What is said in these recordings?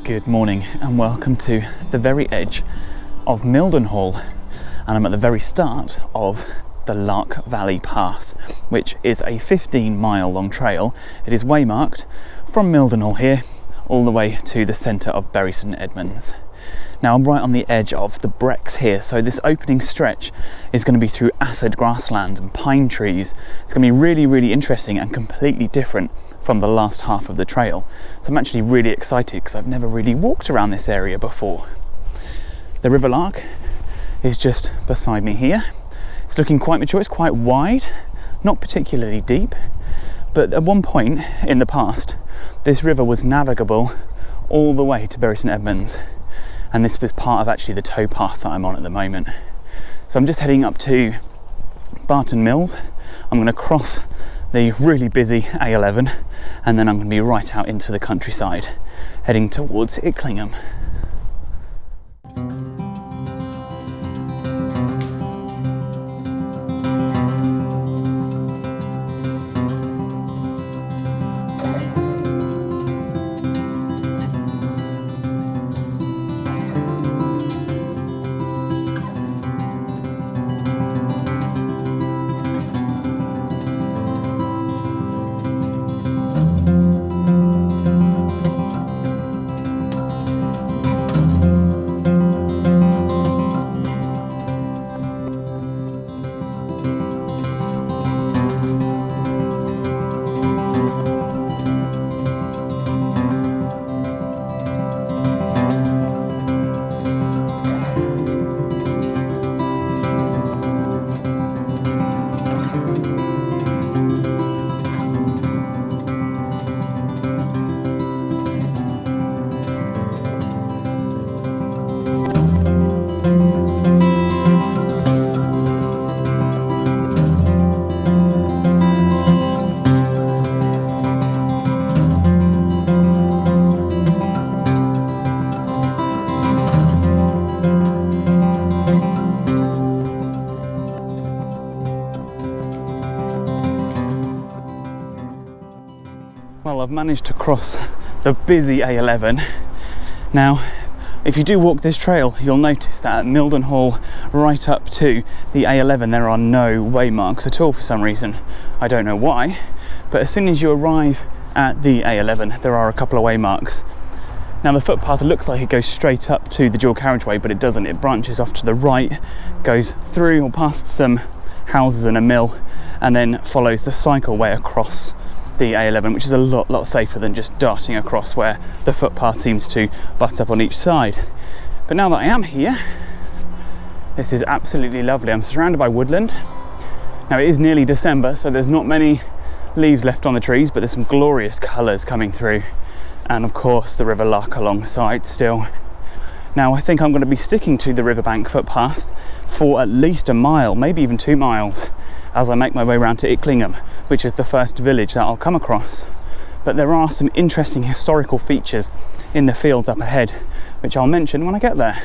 Good morning and welcome to the very edge of Mildenhall, and I'm at the very start of the Lark Valley Path, which is a 15-mile long trail. It is waymarked from Mildenhall here all the way to the centre of Bury St Edmunds. Now I'm right on the edge of the Brecks here, so this opening stretch is going to be through acid grassland and pine trees. It's going to be really interesting and completely different from the last half of the trail. So I'm actually really excited because I've never really walked around this area before. The River Lark is just beside me here. It's looking quite mature, it's quite wide, not particularly deep, but at one point in the past this river was navigable all the way to Bury St Edmunds, and this was part of actually the towpath that I'm on at the moment. So I'm just heading up to Barton Mills. I'm going to cross the really busy A11 and then I'm going to be right out into the countryside heading towards Icknield. Well, I've managed to cross the busy A11. Now, if you do walk this trail, you'll notice that at Mildenhall right up to the A11 there are no waymarks at all for some reason. I don't know why, but as soon as you arrive at the A11 there are a couple of waymarks. Now the footpath looks like it goes straight up to the dual carriageway, but it doesn't. It branches off to the right, goes through or past some houses and a mill, and then follows the cycleway across the A11, which is a lot safer than just darting across where the footpath seems to butt up on each side. But now that I am here, this is absolutely lovely. I'm surrounded by woodland. Now it is nearly December, so there's not many leaves left on the trees, but there's some glorious colours coming through, and of course the River Lark alongside still. Now I think I'm going to be sticking to the riverbank footpath for at least a mile, maybe even 2 miles, as I make my way around to Icknield, which is the first village that I'll come across. But there are some interesting historical features in the fields up ahead, which I'll mention when I get there.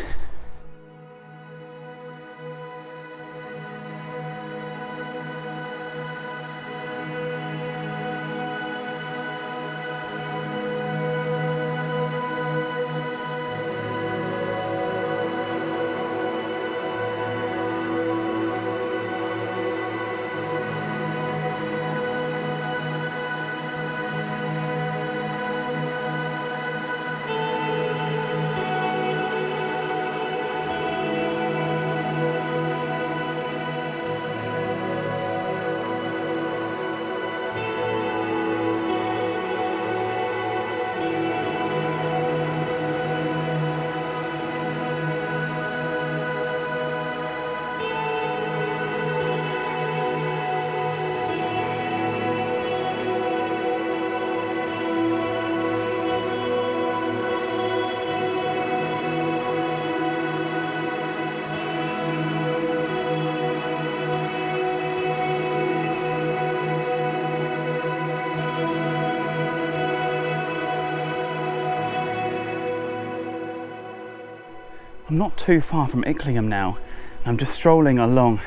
I'm not too far from Icknield now. I'm just strolling along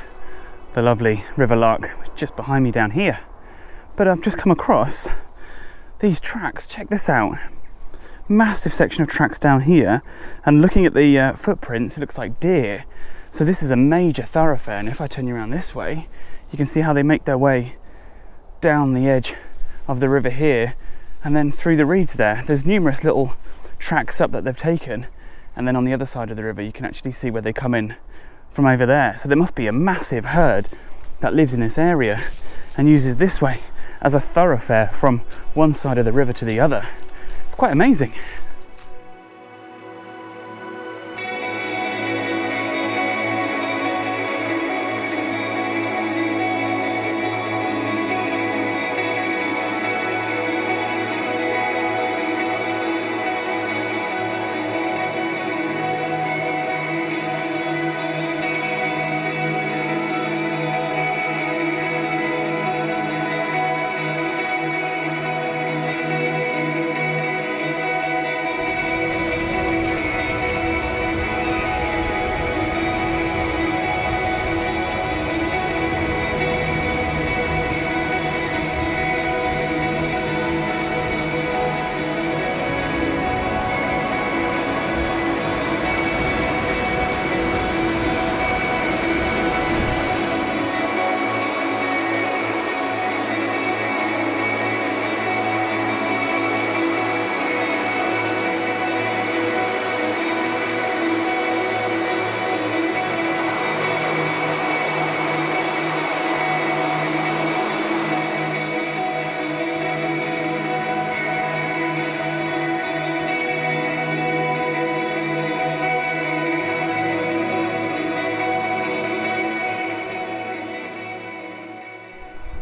the lovely River Lark, just behind me down here. But I've just come across these tracks. Check this out. massive section of tracks down here, and looking at the footprints, it looks like deer. So this is a major thoroughfare, and if I turn you around this way, you can see how they make their way down the edge of the river here, and then through the reeds there. There's numerous little tracks up that they've taken, and then on the other side of the river you can actually see where they come in from over there. So there must be a massive herd that lives in this area and uses this way as a thoroughfare from one side of the river to the other. It's quite amazing.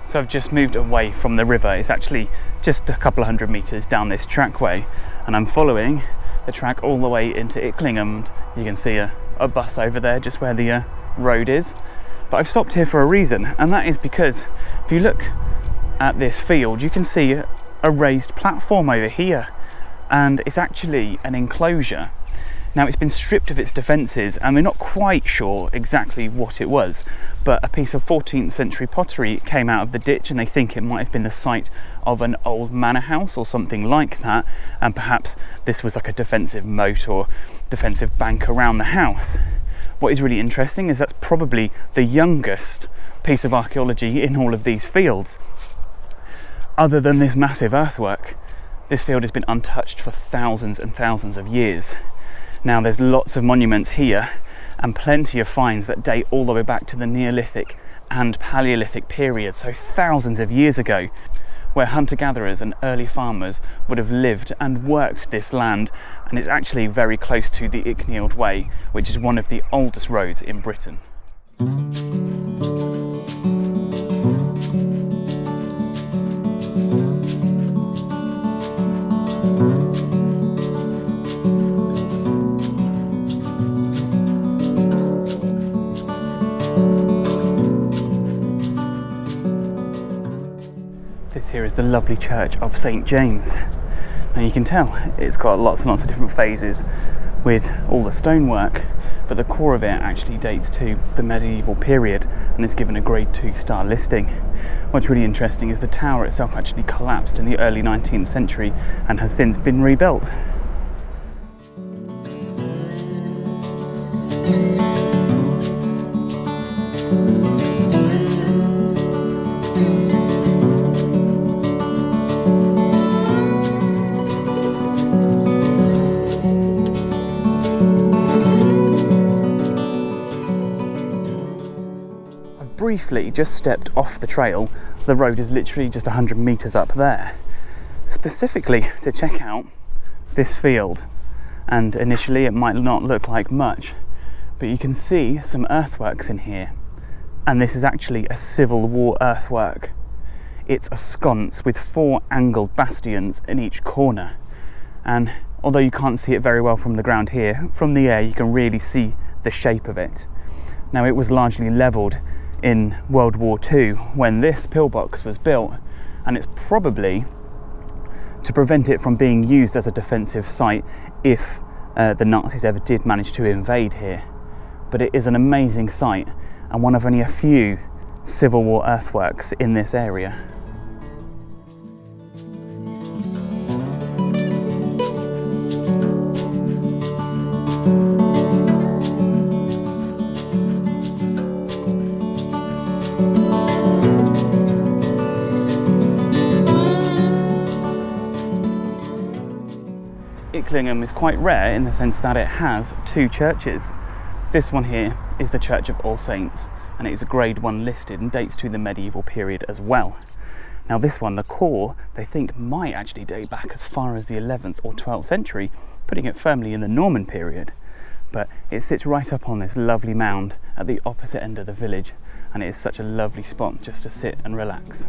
So I've just moved away from the river. It's actually just a couple of 100 metres down this trackway, and I'm following the track all the way into Icknield. You can see a bus over there just where the road is. But I've stopped here for a reason, and that is because if you look at this field, you can see a raised platform over here, and it's actually an enclosure. Now it's been stripped of its defences, and we're not quite sure exactly what it was, but a piece of 14th century pottery came out of the ditch, and they think it might have been the site of an old manor house or something like that, and perhaps this was like a defensive moat or defensive bank around the house. What is really interesting is that's probably the youngest piece of archaeology in all of these fields. Other than this massive earthwork, this field has been untouched for thousands and thousands of years. Now there's lots of monuments here and plenty of finds that date all the way back to the Neolithic and Paleolithic period, so thousands of years ago, where hunter-gatherers and early farmers would have lived and worked this land, and it's actually very close to the Icknield Way, which is one of the oldest roads in Britain. This here is the lovely church of St James, and you can tell it's got lots and lots of different phases with all the stonework, but the core of it actually dates to the medieval period and is given a grade 2 star listing. What's really interesting is the tower itself actually collapsed in the early 19th century and has since been rebuilt. Briefly just stepped off the trail. The road is literally just 100 metres up there, specifically to check out this field, and initially it might not look like much, but you can see some earthworks in here, and this is actually a Civil War earthwork. It's a sconce with 4 angled bastions in each corner, and although you can't see it very well from the ground here, from the air you can really see the shape of it. Now it was largely levelled in World War II when this pillbox was built, and it's probably to prevent it from being used as a defensive site if the Nazis ever did manage to invade here. But it is an amazing site and one of only a few Civil War earthworks in this area. Icknield is quite rare in the sense that it has two churches. This one here is the Church of All Saints, and it is a grade 1 listed and dates to the medieval period as well. Now this one, the core, they think might actually date back as far as the 11th or 12th century, putting it firmly in the Norman period. But it sits right up on this lovely mound at the opposite end of the village, and it is such a lovely spot just to sit and relax.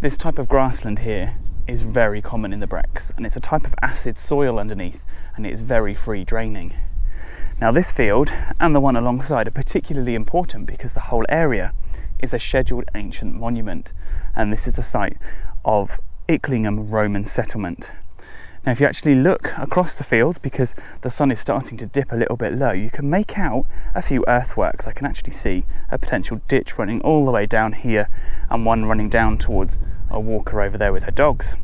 This type of grassland here is very common in the Brecks, and it's a type of acid soil underneath, and it is very free draining. Now this field and the one alongside are particularly important because the whole area is a scheduled ancient monument, and this is the site of Icknield Roman settlement. Now if you actually look across the fields, because the sun is starting to dip a little bit low, you can make out a few earthworks. I can actually see a potential ditch running all the way down here and one running down towards a walker over there with her dogs.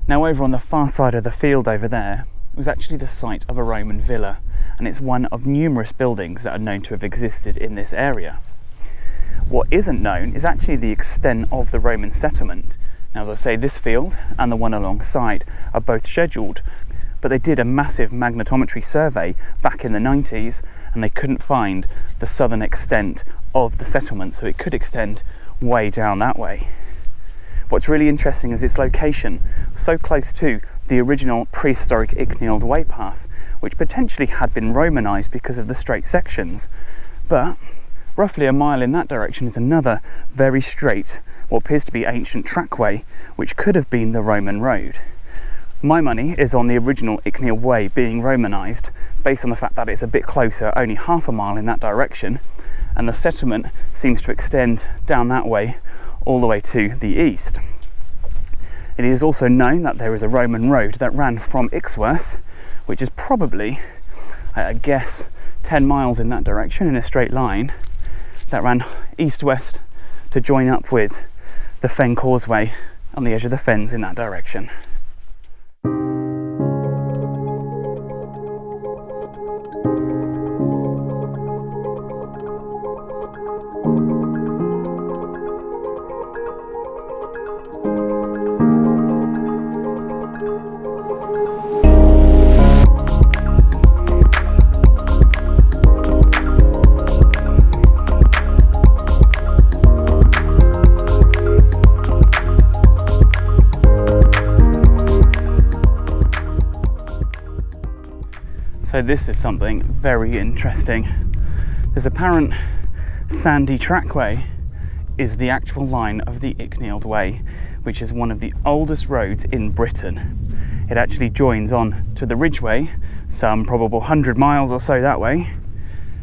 Now over on the far side of the field over there was actually the site of a Roman villa, and it's one of numerous buildings that are known to have existed in this area. What isn't known is actually the extent of the Roman settlement. Now, as I say, this field and the one alongside are both scheduled, but they did a massive magnetometry survey back in the 90s and they couldn't find the southern extent of the settlement, so it could extend way down that way. What's really interesting is its location, so close to the original prehistoric Icknield Way path, which potentially had been Romanised because of the straight sections, but roughly a mile in that direction is another very straight, what appears to be ancient trackway, which could have been the Roman road. My money is on the original Icknield Way being Romanised, based on the fact that it's a bit closer, only half a mile in that direction, and the settlement seems to extend down that way all the way to the east. It is also known that there is a Roman road that ran from Ixworth, which is probably, I guess, 10 miles in that direction in a straight line, that ran east-west to join up with the Fen Causeway on the edge of the fens in that direction. So this is something very interesting. This apparent sandy trackway is the actual line of the Icknield Way, which is one of the oldest roads in Britain. It actually joins on to the Ridgeway, some probable 100 miles or so that way,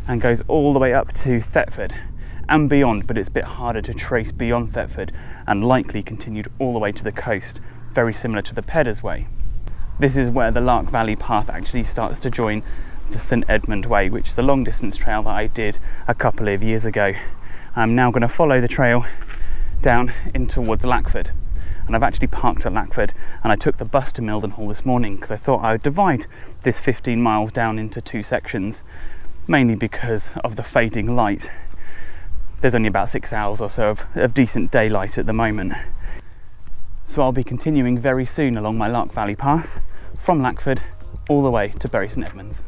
and goes all the way up to Thetford and beyond, but it's a bit harder to trace beyond Thetford and likely continued all the way to the coast, very similar to the Peddars Way. This is where the Lark Valley Path actually starts to join the St Edmunds Way, which is the long distance trail that I did a couple of years ago. I'm now going to follow the trail down in towards Lackford, and I've actually parked at Lackford and I took the bus to Mildenhall this morning because I thought I would divide this 15 miles down into two sections, mainly because of the fading light. There's only about 6 hours or so of decent daylight at the moment. So I'll be continuing very soon along my Lark Valley Path from Lackford all the way to Bury St Edmunds.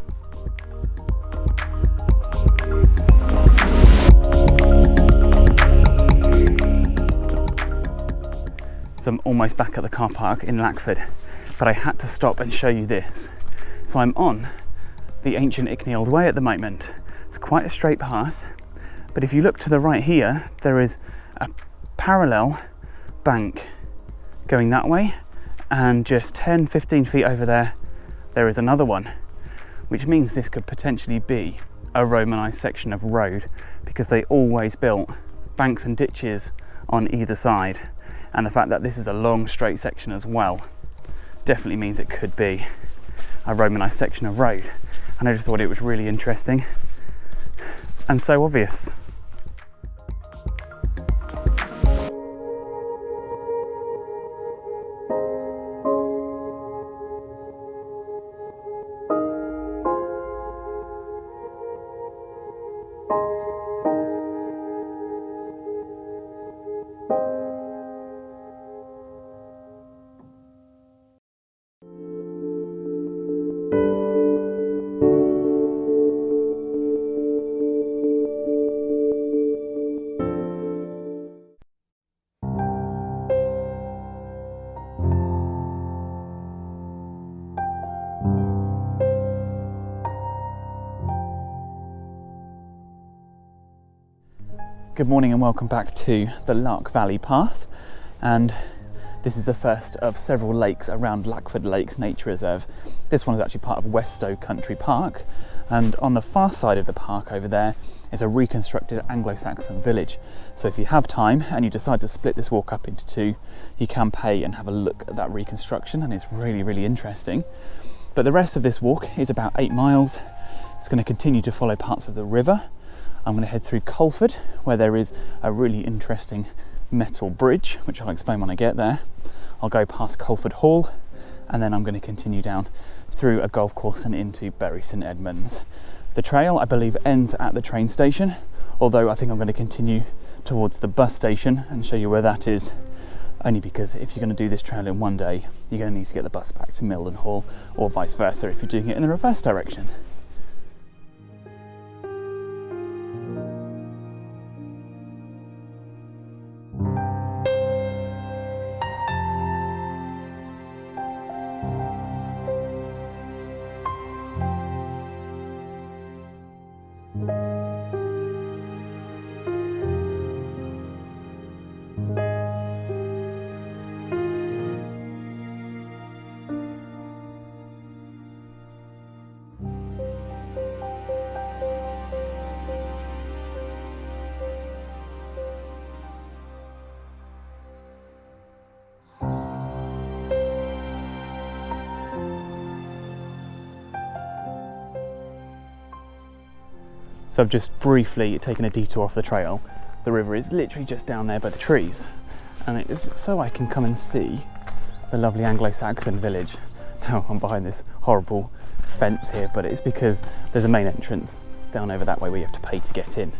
So I'm almost back at the car park in Lackford, but I had to stop and show you this. So I'm on the ancient Icknield Way at the moment. It's quite a straight path, but if you look to the right here, there is a parallel bank going that way, and just 10-15 feet over there is another one, which means this could potentially be a Romanised section of road, because they always built banks and ditches on either side, and the fact that this is a long straight section as well definitely means it could be a Romanised section of road. And I just thought it was really interesting and so obvious. Good morning and welcome back to the Lark Valley Path, and this is the first of several lakes around Lackford Lakes Nature Reserve. This one is actually part of Weststow Country Park, and on the far side of the park over there is a reconstructed Anglo-Saxon village. So if you have time and you decide to split this walk up into two, you can pay and have a look at that reconstruction, and it's really interesting. But the rest of this walk is about 8 miles. It's going to continue to follow parts of the river. I'm going to head through Culford, where there is a really interesting metal bridge, which I'll explain when I get there. I'll go past Culford Hall, and then I'm going to continue down through a golf course and into Bury St Edmunds. The trail, I believe, ends at the train station, although I think I'm going to continue towards the bus station and show you where that is, only because if you're going to do this trail in one day, you're going to need to get the bus back to Mildenhall, or vice versa if you're doing it in the reverse direction. So I've just briefly taken a detour off the trail. The river is literally just down there by the trees, and it is so I can come and see the lovely Anglo-Saxon village. Now I'm behind this horrible fence here, but it's because there's a main entrance down over that way where you have to pay to get in.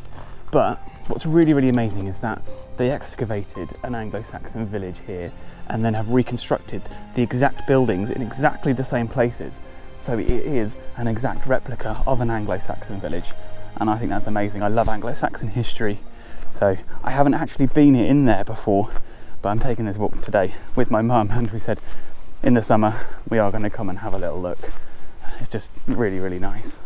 But what's really amazing is that they excavated an Anglo-Saxon village here and then have reconstructed the exact buildings in exactly the same places. So it is an exact replica of an Anglo-Saxon village. And I think that's amazing. I love Anglo-Saxon history, so I haven't actually been in there before, but I'm taking this walk today with my mum, and we said in the summer we are going to come and have a little look. It's just really nice.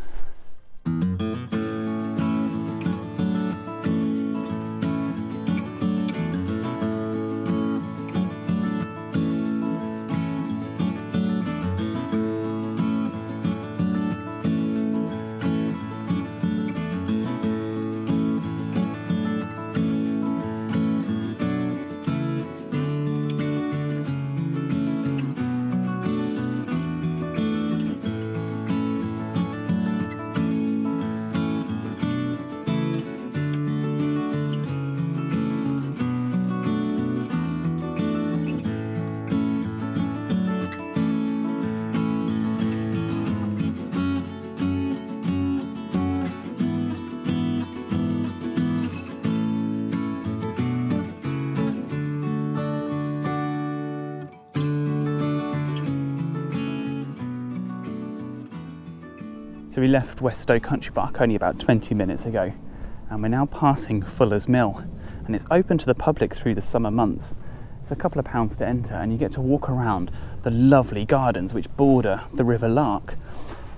So we left Weststow Country Park only about 20 minutes ago, and we're now passing Fuller's Mill, and it's open to the public through the summer months. It's a couple of pounds to enter, and you get to walk around the lovely gardens which border the River Lark.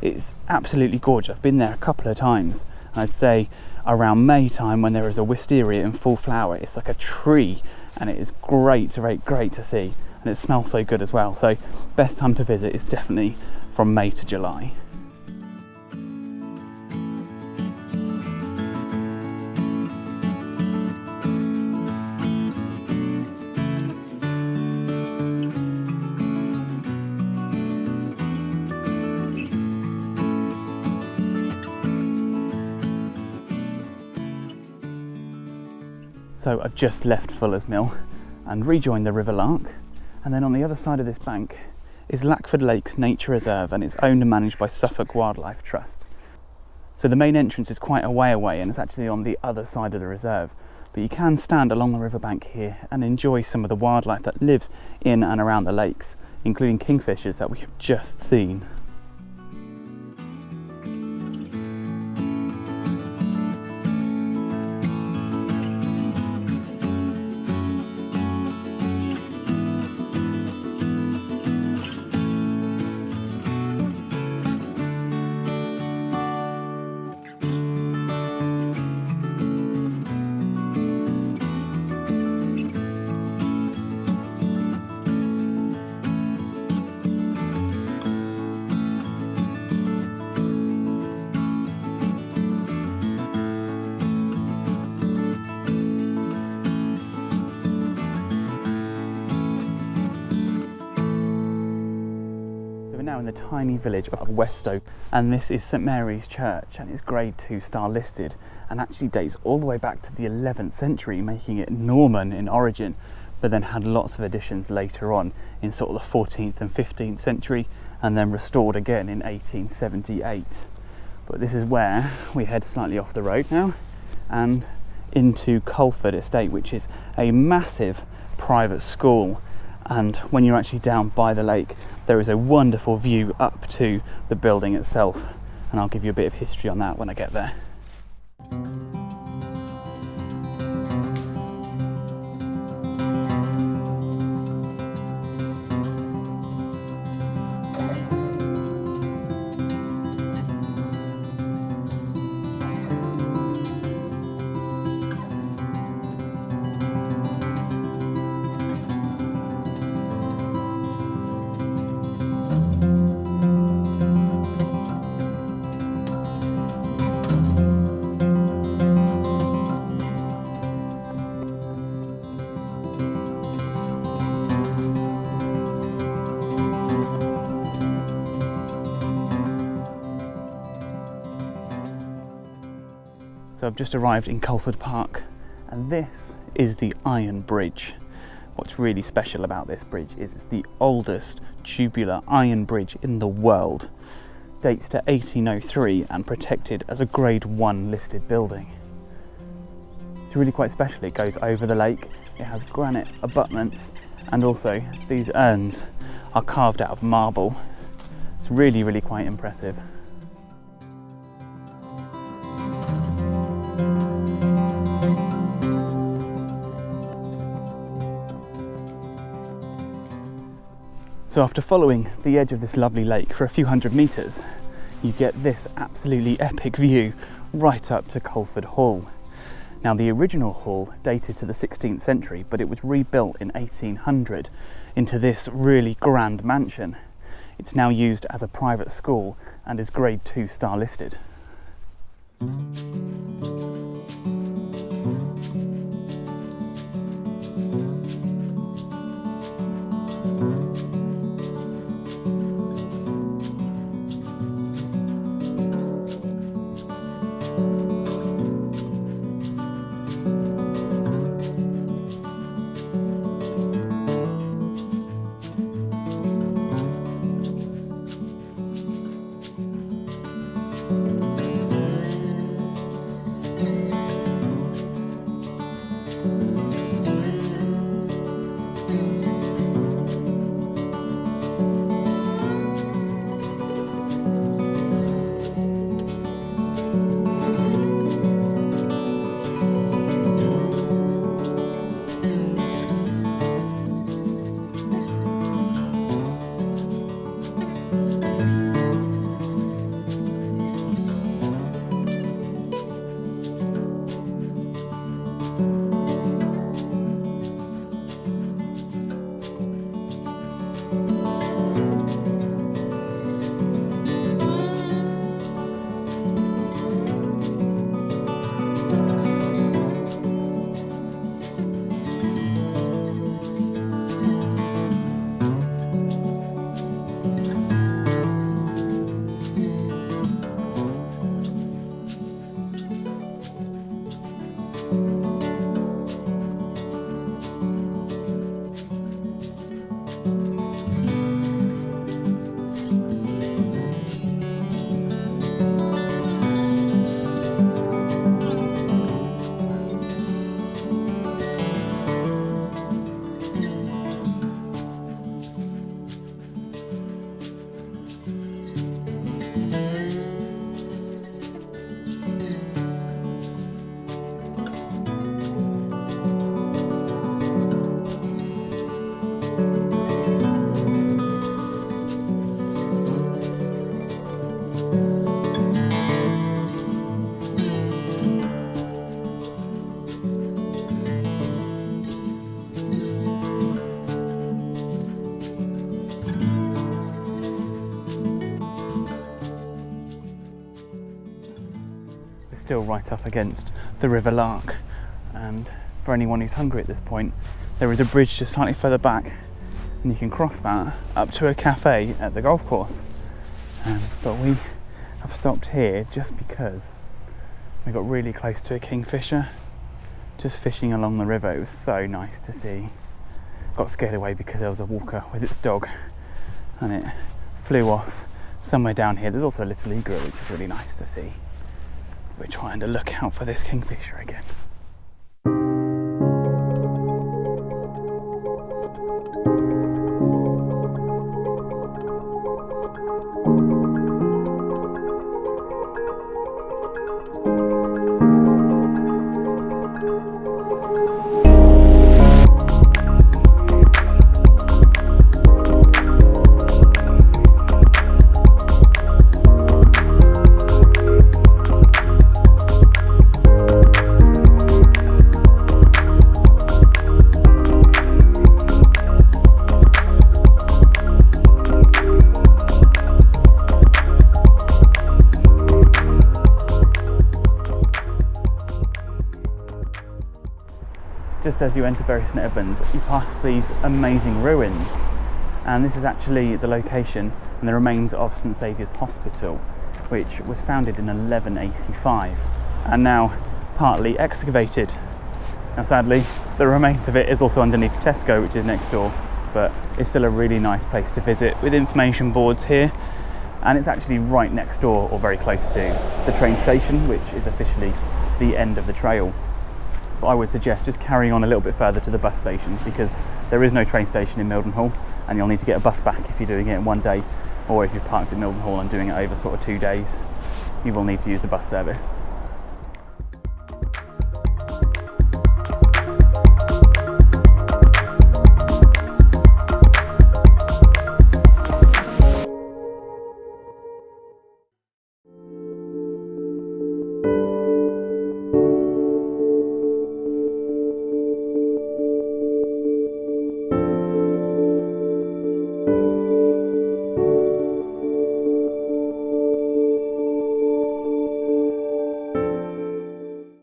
It's absolutely gorgeous. I've been there a couple of times. I'd say around May time, when there is a wisteria in full flower, it's like a tree, and it is great to see, and it smells so good as well. So best time to visit is definitely from May to July. So I've just left Fuller's Mill and rejoined the River Lark, and then on the other side of this bank is Lackford Lakes Nature Reserve, and it's owned and managed by Suffolk Wildlife Trust. So the main entrance is quite a way away, and it's actually on the other side of the reserve, but you can stand along the riverbank here and enjoy some of the wildlife that lives in and around the lakes, including kingfishers that we have just seen. Now in the tiny village of Westoke, and this is St Mary's Church, and it's grade 2 star listed and actually dates all the way back to the 11th century, making it Norman in origin, but then had lots of additions later on in sort of the 14th and 15th century, and then restored again in 1878. But this is where we head slightly off the road now and into Culford Estate, which is a massive private school, and when you're actually down by the lake there is a wonderful view up to the building itself, and I'll give you a bit of history on that when I get there. So I've just arrived in Culford Park, and this is the Iron Bridge. What's really special about this bridge is it's the oldest tubular iron bridge in the world. Dates to 1803 and protected as a grade 1 listed building. It's really quite special. It goes over the lake, it has granite abutments, and also these urns are carved out of marble. It's really, really quite impressive. So after following the edge of this lovely lake for a few hundred metres, you get this absolutely epic view right up to Culford Hall. Now the original hall dated to the 16th century, but it was rebuilt in 1800 into this really grand mansion. It's now used as a private school and is grade 2 star listed. still right up against the River Lark, and for anyone who's hungry at this point, there is a bridge just slightly further back and you can cross that up to a cafe at the golf course. But we have stopped here just because we got really close to a kingfisher just fishing along the river. It was so nice to see. Got scared away because there was a walker with its dog and it flew off somewhere down here. There's also a little egret, which is really nice to see. We're trying to look out for this kingfisher again. Just as you enter Bury St Edmunds, you pass these amazing ruins, and this is actually the location and the remains of St Saviour's Hospital, which was founded in 1185 and now partly excavated. Now sadly, the remains of it is also underneath Tesco, which is next door, but it's still a really nice place to visit with information boards here, and it's actually right next door or very close to the train station, which is officially the end of the trail. But I would suggest just carrying on a little bit further to the bus station, because there is no train station in Mildenhall and you'll need to get a bus back if you're doing it in one day, or if you've parked at Mildenhall and doing it over sort of 2 days, you will need to use the bus service.